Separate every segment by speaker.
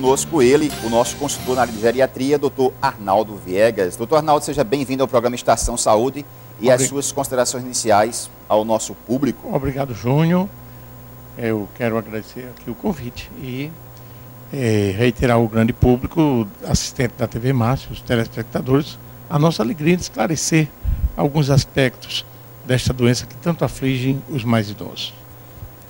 Speaker 1: conosco ele, o nosso consultor na área de geriatria, doutor Arnaldo Viegas. Doutor Arnaldo, seja bem-vindo ao programa Estação Saúde e as suas considerações iniciais ao nosso público.
Speaker 2: Obrigado, Júnior. Eu quero agradecer aqui o convite e reiterar ao grande público, assistente da TV Márcio, os telespectadores, a nossa alegria de esclarecer alguns aspectos desta doença que tanto aflige os mais idosos.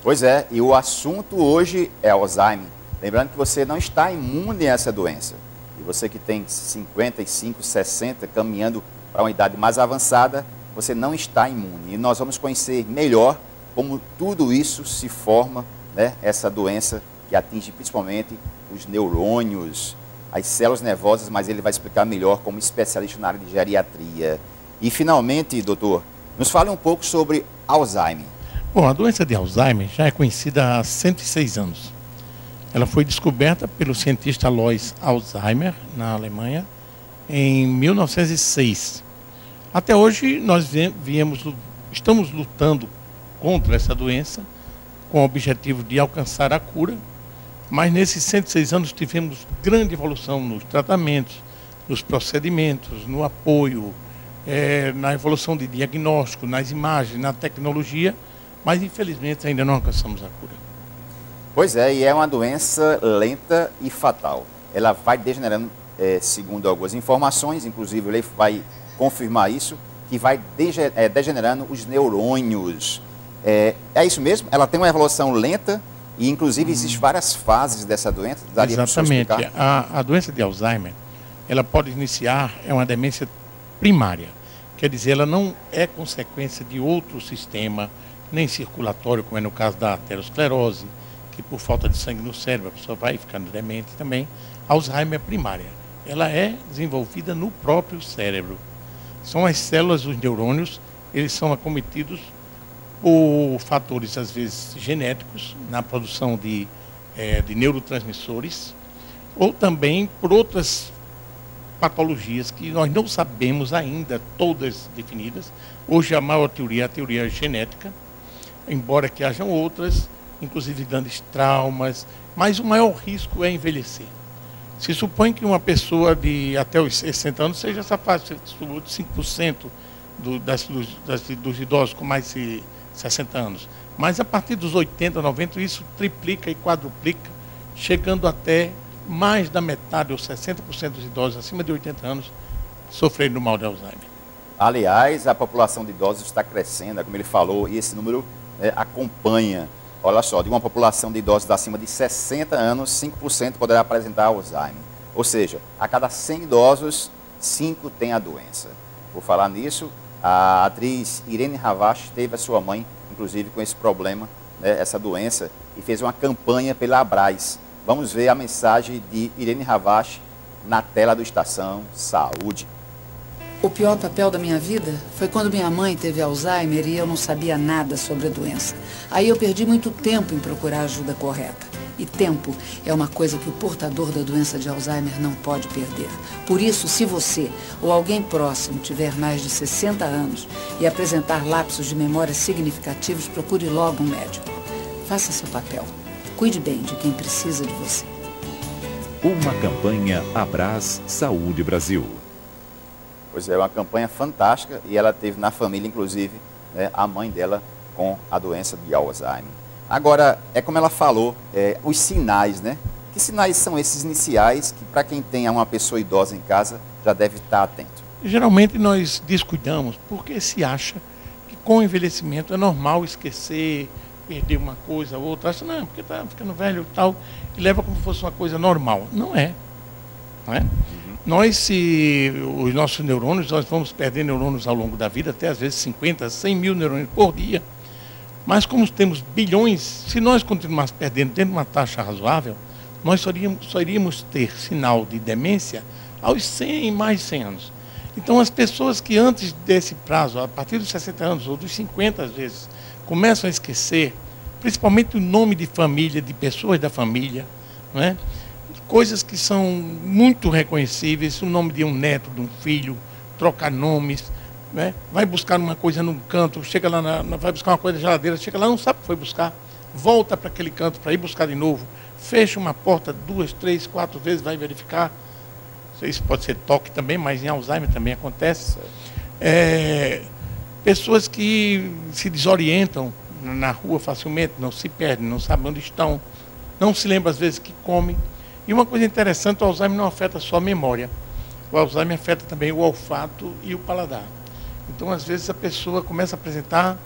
Speaker 1: Pois é, e o assunto hoje é Alzheimer. Lembrando que você não está imune a essa doença. E você que tem 55, 60, caminhando para uma idade mais avançada, você não está imune. E nós vamos conhecer melhor como tudo isso se forma, né, essa doença que atinge principalmente os neurônios, as células nervosas, mas ele vai explicar melhor como especialista na área de geriatria. E finalmente, doutor, nos fale um pouco sobre Alzheimer.
Speaker 2: Bom, a doença de Alzheimer já é conhecida há 106 anos. Ela foi descoberta pelo cientista Alois Alzheimer, na Alemanha, em 1906. Até hoje, nós estamos lutando contra essa doença, com o objetivo de alcançar a cura, mas nesses 106 anos tivemos grande evolução nos tratamentos, nos procedimentos, no apoio, na evolução de diagnóstico, nas imagens, na tecnologia, mas infelizmente ainda não alcançamos a cura.
Speaker 1: Pois é, e é uma doença lenta e fatal. Ela vai degenerando, segundo algumas informações, inclusive ele vai confirmar isso, que vai degenerando os neurônios. É isso mesmo? Ela tem uma evolução lenta e inclusive existem várias fases dessa doença?
Speaker 2: Exatamente. A doença de Alzheimer, ela pode iniciar, é uma demência primária. Quer dizer, ela não é consequência de outro sistema, nem circulatório, como é no caso da aterosclerose, que por falta de sangue no cérebro a pessoa vai ficando demente também. Alzheimer é primária. Ela é desenvolvida no próprio cérebro. São as células, os neurônios, eles são acometidos por fatores, às vezes, genéticos, na produção de neurotransmissores, ou também por outras patologias que nós não sabemos ainda, todas definidas. Hoje a maior teoria é a teoria genética, embora que hajam outras, inclusive grandes traumas, mas o maior risco é envelhecer. Se supõe que uma pessoa de até os 60 anos seja essa faixa de 5% dos idosos com mais de 60 anos. Mas a partir dos 80, 90, isso triplica e quadruplica, chegando até mais da metade, ou 60% dos idosos acima de 80 anos, sofrendo do mal de Alzheimer.
Speaker 1: Aliás, a população de idosos está crescendo, como ele falou, e esse número acompanha. Olha só, de uma população de idosos acima de 60 anos, 5% poderá apresentar Alzheimer. Ou seja, a cada 100 idosos, 5 têm a doença. Por falar nisso, a atriz Irene Havashi teve a sua mãe, inclusive, com esse problema, essa doença, e fez uma campanha pela Abraz. Vamos ver a mensagem de Irene Havashi na tela do Estação Saúde.
Speaker 3: O pior papel da minha vida foi quando minha mãe teve Alzheimer e eu não sabia nada sobre a doença. Aí eu perdi muito tempo em procurar a ajuda correta. E tempo é uma coisa que o portador da doença de Alzheimer não pode perder. Por isso, se você ou alguém próximo tiver mais de 60 anos e apresentar lapsos de memória significativos, procure logo um médico. Faça seu papel. Cuide bem de quem precisa de você.
Speaker 4: Uma campanha Abraz Saúde Brasil.
Speaker 1: Pois é, uma campanha fantástica e ela teve na família, inclusive, a mãe dela com a doença de Alzheimer. Agora, é como ela falou, os sinais, né? Que sinais são esses iniciais que, para quem tem uma pessoa idosa em casa, já deve estar atento?
Speaker 2: Geralmente nós descuidamos porque se acha que com o envelhecimento é normal esquecer, perder uma coisa ou outra. Acha, não, porque está ficando velho e tal, e leva como se fosse uma coisa normal. Não é. Não é? Os nossos neurônios, nós vamos perder neurônios ao longo da vida, até às vezes 50, 100 mil neurônios por dia. Mas como temos bilhões, se nós continuarmos perdendo dentro de uma taxa razoável, nós só iríamos ter sinal de demência aos 100, mais de 100 anos. Então as pessoas que antes desse prazo, a partir dos 60 anos ou dos 50 às vezes, começam a esquecer, principalmente o nome de família, de pessoas da família, não é? Coisas que são muito reconhecíveis, o nome de um neto, de um filho, trocar nomes, né? Vai buscar uma coisa num canto, chega lá, vai buscar uma coisa na geladeira, chega lá, não sabe o que foi buscar, volta para aquele canto para ir buscar de novo, fecha uma porta 2, 3, 4 vezes, vai verificar. Isso pode ser toque também, mas em Alzheimer também acontece. Pessoas que se desorientam na rua facilmente, não se perdem, não sabem onde estão, não se lembram às vezes que comem. E uma coisa interessante, o Alzheimer não afeta só a memória. O Alzheimer afeta também o olfato e o paladar. Então, às vezes, a pessoa começa a apresentar,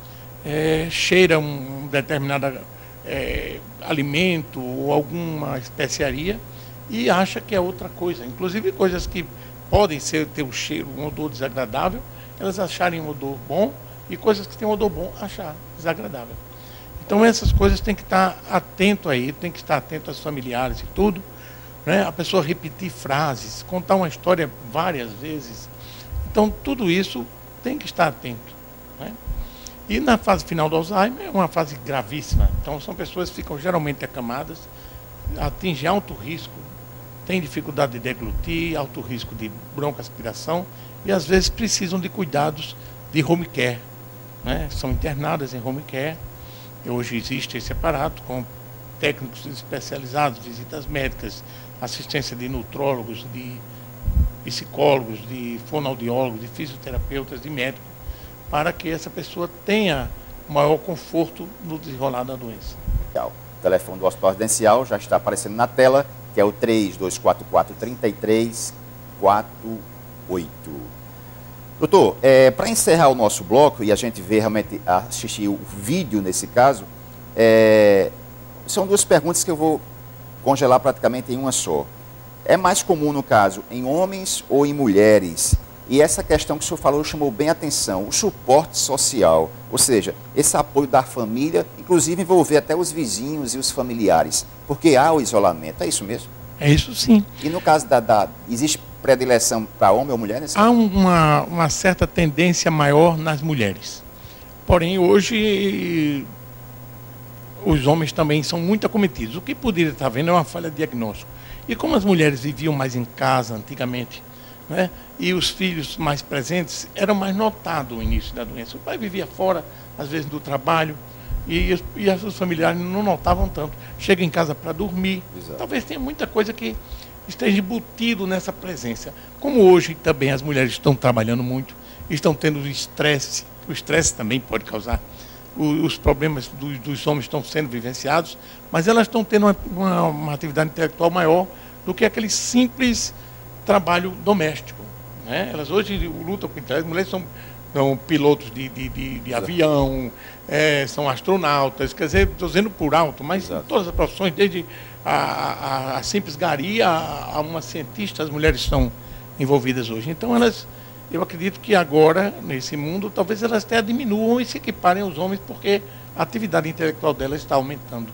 Speaker 2: cheira um determinado alimento ou alguma especiaria e acha que é outra coisa. Inclusive, coisas que podem ter um cheiro, um odor desagradável, elas acharem um odor bom, e coisas que têm um odor bom, achar desagradável. Então, essas coisas tem que estar atento aí, tem que estar atento aos familiares e tudo, né? A pessoa repetir frases, contar uma história várias vezes. Então, tudo isso tem que estar atento, né? E na fase final do Alzheimer é uma fase gravíssima. Então, são pessoas que ficam geralmente acamadas, atingem alto risco, têm dificuldade de deglutir, alto risco de broncoaspiração e às vezes precisam de cuidados de home care, né? São internadas em home care. Hoje existe esse aparato com técnicos especializados, visitas médicas, assistência de nutrólogos, de psicólogos, de fonoaudiólogos, de fisioterapeutas, de médicos, para que essa pessoa tenha maior conforto no desenrolar da doença.
Speaker 1: O telefone do Hospital Residencial já está aparecendo na tela, que é o 3244-3348. Doutor, para encerrar o nosso bloco e a gente ver realmente, assistir o vídeo nesse caso, são duas perguntas que eu vou congelar praticamente em uma só. É mais comum, no caso, em homens ou em mulheres? E essa questão que o senhor falou chamou bem a atenção, o suporte social, ou seja, esse apoio da família, inclusive envolver até os vizinhos e os familiares, porque há o isolamento, é isso mesmo?
Speaker 2: É isso sim.
Speaker 1: E no caso existe predileção para homem ou mulher?
Speaker 2: Há uma certa tendência maior nas mulheres. Porém, hoje, os homens também são muito acometidos. O que poderia estar vendo é uma falha de diagnóstico. E como as mulheres viviam mais em casa antigamente, né, e os filhos mais presentes, era mais notado o início da doença. O pai vivia fora, às vezes do trabalho, e os familiares não notavam tanto. Chega em casa para dormir. Exato. Talvez tenha muita coisa que esteja embutido nessa presença. Como hoje também as mulheres estão trabalhando muito, estão tendo estresse, o estresse também pode causar, os problemas dos homens estão sendo vivenciados, mas elas estão tendo uma atividade intelectual maior do que aquele simples trabalho doméstico, né? Elas hoje lutam com intelecto, as mulheres são pilotos de avião, são astronautas, quer dizer, estou dizendo por alto, mas em todas as profissões, desde a simples gari a uma cientista, as mulheres estão envolvidas hoje. Então, eu acredito que agora, nesse mundo, talvez elas até diminuam e se equiparem aos homens, porque a atividade intelectual delas está aumentando.